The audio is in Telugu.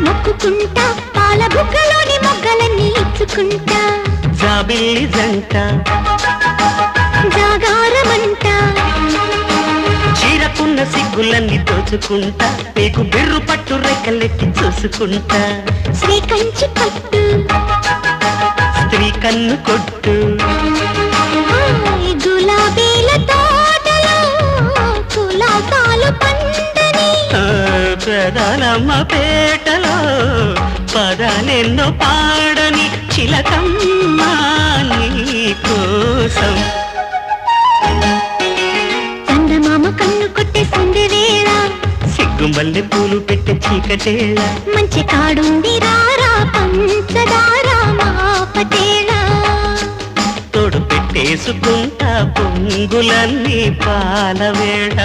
మొక్కుకుంటా పాల బుగ్గలోని మొగ్గలన్నీ ఇచ్చుకుంటా జాబిల్లి జంట జాగారమంట చీరకున్న సిగ్గులన్నీ దోచుకుంటా నీకు బిర్రు పట్టు రెక్కలెట్టి చూసుకుంటా శ్రీ కంచి పట్టు స్త్రీ కన్ను కొట్టు గులాబీల తోటలో కులాసాలు పండని ప్రధానమ్మ పేటలో పదాలెన్నో పాడని చిలకమ్మ నీ కోసం చందమామ కన్ను కొట్టేసింది వేళ సిగ్గుమల్లె పూలు పెట్టే చీకటేళ మంచి కాడుంది రారా పంచదార మా పటేళ తోడు పెట్టేసుకుంటా పొంగులన్నీ పాలవేళ